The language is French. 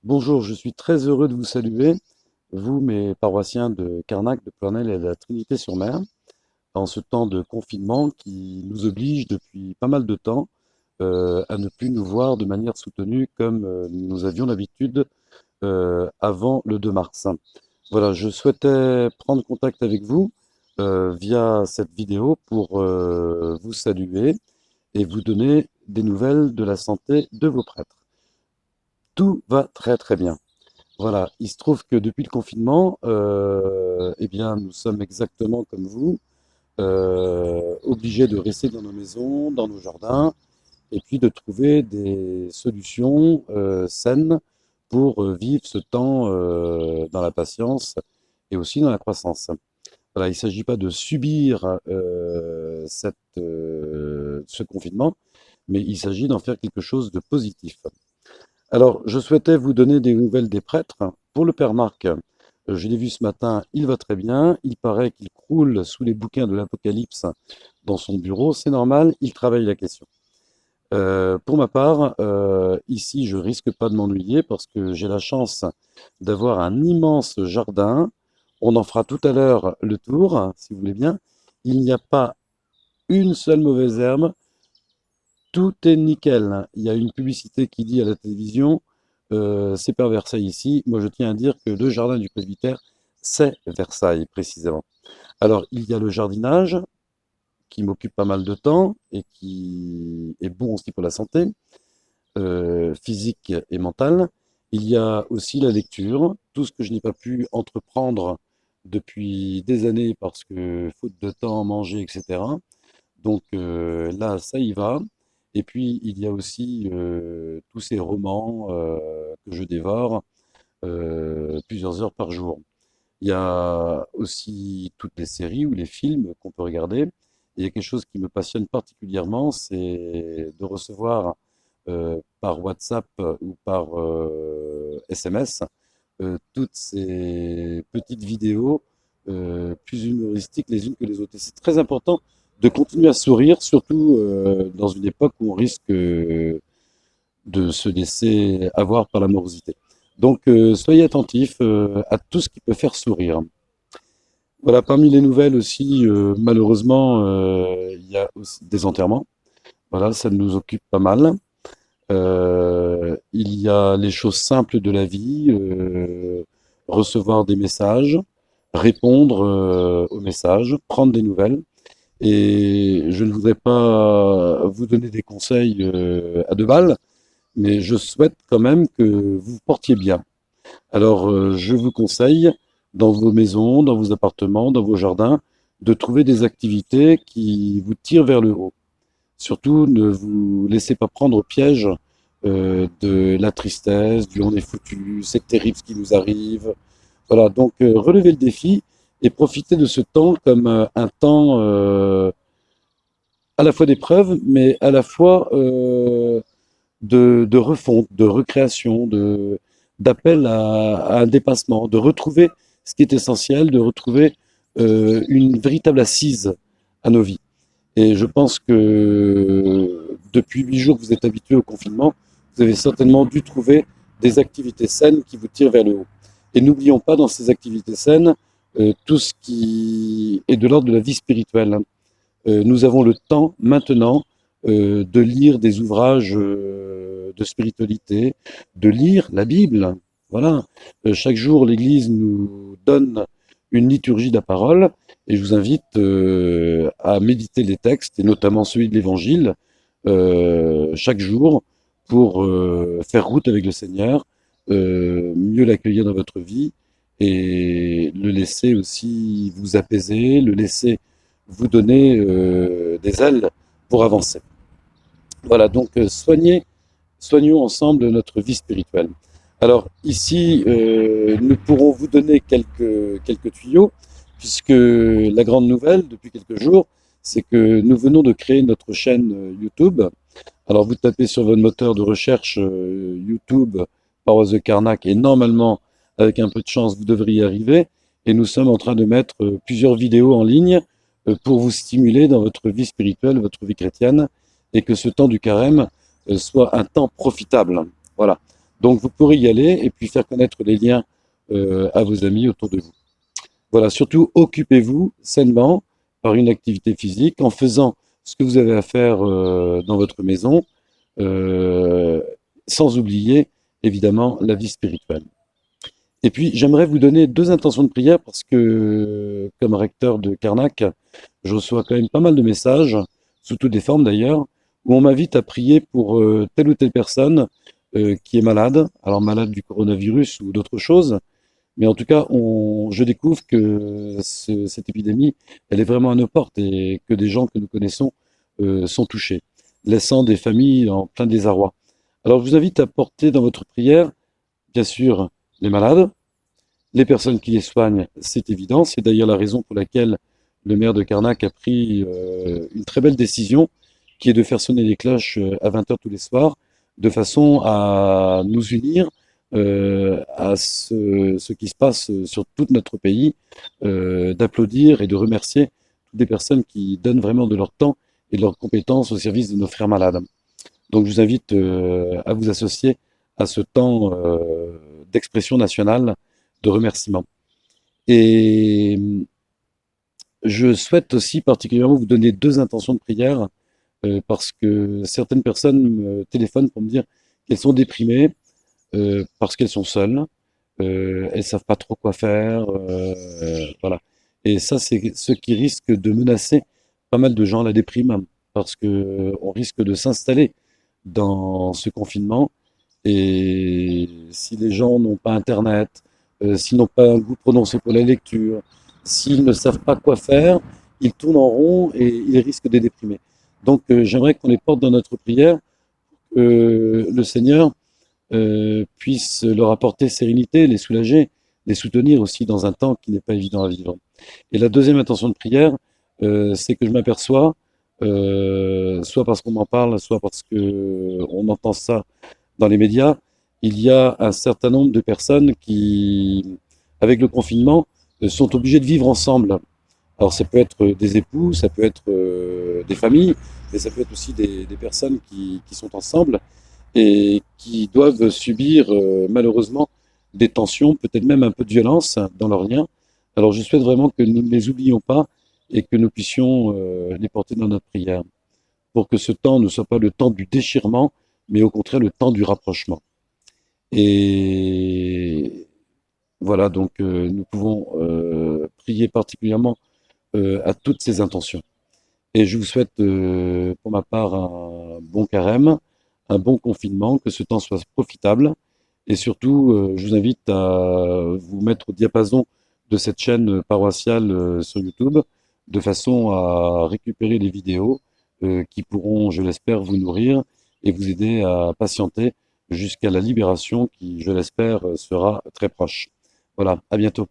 Bonjour, je suis très heureux de vous saluer, vous, mes paroissiens de Carnac, de Ploernel et de la Trinité-sur-Mer, en ce temps de confinement qui nous oblige depuis pas mal de temps à ne plus nous voir de manière soutenue comme nous avions l'habitude avant le 2 mars. Voilà, je souhaitais prendre contact avec vous via cette vidéo pour vous saluer et vous donner des nouvelles de la santé de vos prêtres. Tout va très très bien. Voilà, il se trouve que depuis le confinement, eh bien, nous sommes exactement comme vous, obligés de rester dans nos maisons, dans nos jardins, et puis de trouver des solutions saines pour vivre ce temps dans la patience et aussi dans la croissance. Voilà, il ne s'agit pas de subir ce confinement, mais il s'agit d'en faire quelque chose de positif. Alors, je souhaitais vous donner des nouvelles des prêtres. Pour le père Marc, je l'ai vu ce matin, il va très bien. Il paraît qu'il croule sous les bouquins de l'Apocalypse dans son bureau. C'est normal, il travaille la question. Pour ma part, ici, je risque pas de m'ennuyer parce que j'ai la chance d'avoir un immense jardin. On en fera tout à l'heure le tour, si vous voulez bien. Il n'y a pas une seule mauvaise herbe. Tout est nickel. Il y a une publicité qui dit à la télévision, c'est pas Versailles ici. Moi, je tiens à dire que le jardin du presbytère, c'est Versailles précisément. Alors, il y a le jardinage qui m'occupe pas mal de temps et qui est bon aussi pour la santé physique et mentale. Il y a aussi la lecture, tout ce que je n'ai pas pu entreprendre depuis des années parce que faute de temps, manger, etc. Donc là, ça y va. Et puis, il y a aussi tous ces romans que je dévore plusieurs heures par jour. Il y a aussi toutes les séries ou les films qu'on peut regarder. Et il y a quelque chose qui me passionne particulièrement, c'est de recevoir par WhatsApp ou par SMS toutes ces petites vidéos plus humoristiques les unes que les autres. Et c'est très important de continuer à sourire, surtout dans une époque où on risque de se laisser avoir par la morosité. Donc, soyez attentifs à tout ce qui peut faire sourire. Voilà, parmi les nouvelles aussi, malheureusement, il y a aussi des enterrements. Voilà, ça nous occupe pas mal. Il y a les choses simples de la vie, recevoir des messages, répondre aux messages, prendre des nouvelles. Et je ne voudrais pas vous donner des conseils à deux balles, mais je souhaite quand même que vous vous portiez bien. Alors, je vous conseille, dans vos maisons, dans vos appartements, dans vos jardins, de trouver des activités qui vous tirent vers le haut. Surtout, ne vous laissez pas prendre au piège de la tristesse, du on est foutu, c'est terrible ce qui nous arrive. Voilà, donc relevez le défi et profitez de ce temps comme un temps à la fois d'épreuve, mais à la fois de refonte, de recréation, d'appel à un dépassement, de retrouver ce qui est essentiel, de retrouver une véritable assise à nos vies. Et je pense que depuis 8 jours que vous êtes habitué au confinement, vous avez certainement dû trouver des activités saines qui vous tirent vers le haut. Et n'oublions pas dans ces activités saines tout ce qui est de l'ordre de la vie spirituelle. Nous avons le temps maintenant de lire des ouvrages de spiritualité, de lire la Bible. Voilà. Chaque jour, l'Église nous donne une liturgie de la parole et je vous invite à méditer les textes, et notamment celui de l'Évangile, chaque jour pour faire route avec le Seigneur, mieux l'accueillir dans votre vie et le laisser aussi vous apaiser, le laisser vous donner des ailes pour avancer. Voilà, donc soignons ensemble notre vie spirituelle. Alors ici, nous pourrons vous donner quelques tuyaux, puisque la grande nouvelle depuis quelques jours, c'est que nous venons de créer notre chaîne YouTube. Alors vous tapez sur votre moteur de recherche YouTube, Paroisse de Carnac, et normalement, avec un peu de chance, vous devriez y arriver. Et nous sommes en train de mettre plusieurs vidéos en ligne pour vous stimuler dans votre vie spirituelle, votre vie chrétienne, et que ce temps du carême soit un temps profitable. Voilà. Donc vous pourrez y aller et puis faire connaître les liens à vos amis autour de vous. Voilà, surtout occupez-vous sainement par une activité physique en faisant ce que vous avez à faire dans votre maison, euh, sans oublier évidemment la vie spirituelle. Et puis j'aimerais vous donner deux intentions de prière parce que comme recteur de Karnak, je reçois quand même pas mal de messages, sous toutes les formes d'ailleurs, où on m'invite à prier pour telle ou telle personne qui est malade, alors malade du coronavirus ou d'autres choses, mais en tout cas, je découvre que cette épidémie, elle est vraiment à nos portes et que des gens que nous connaissons sont touchés, laissant des familles en plein désarroi. Alors, je vous invite à porter dans votre prière, bien sûr, les malades, les personnes qui les soignent, c'est évident. C'est d'ailleurs la raison pour laquelle le maire de Karnak a pris une très belle décision, qui est de faire sonner les cloches à 20 heures tous les soirs, de façon à nous unir à ce qui se passe sur tout notre pays, d'applaudir et de remercier toutes les personnes qui donnent vraiment de leur temps et de leurs compétences au service de nos frères malades. Donc je vous invite à vous associer à ce temps d'expression nationale de remerciement. Et je souhaite aussi particulièrement vous donner deux intentions de prière parce que certaines personnes me téléphonent pour me dire qu'elles sont déprimées parce qu'elles sont seules, elles savent pas trop quoi faire, voilà. Et ça, c'est ce qui risque de menacer pas mal de gens, la déprime, parce que on risque de s'installer dans ce confinement. Et si les gens n'ont pas Internet, s'ils n'ont pas un goût prononcé pour la lecture, s'ils ne savent pas quoi faire, ils tournent en rond et ils risquent de déprimer. Donc, j'aimerais qu'on les porte dans notre prière, que le Seigneur puisse leur apporter sérénité, les soulager, les soutenir aussi dans un temps qui n'est pas évident à vivre. Et la deuxième intention de prière, c'est que je m'aperçois, soit parce qu'on m'en parle, soit parce que on entend ça dans les médias, il y a un certain nombre de personnes qui, avec le confinement, sont obligées de vivre ensemble. Alors ça peut être des époux, ça peut être des familles, mais ça peut être aussi des personnes qui sont ensemble et qui doivent subir malheureusement des tensions, peut-être même un peu de violence dans leurs liens. Alors je souhaite vraiment que nous ne les oublions pas et que nous puissions les porter dans notre prière, pour que ce temps ne soit pas le temps du déchirement, mais au contraire le temps du rapprochement. Et voilà, donc nous pouvons prier particulièrement à toutes ces intentions. Et je vous souhaite pour ma part un bon carême, un bon confinement, que ce temps soit profitable. Et surtout, je vous invite à vous mettre au diapason de cette chaîne paroissiale sur YouTube, de façon à récupérer les vidéos qui pourront, je l'espère, vous nourrir et vous aider à patienter jusqu'à la libération qui, je l'espère, sera très proche. Voilà, à bientôt.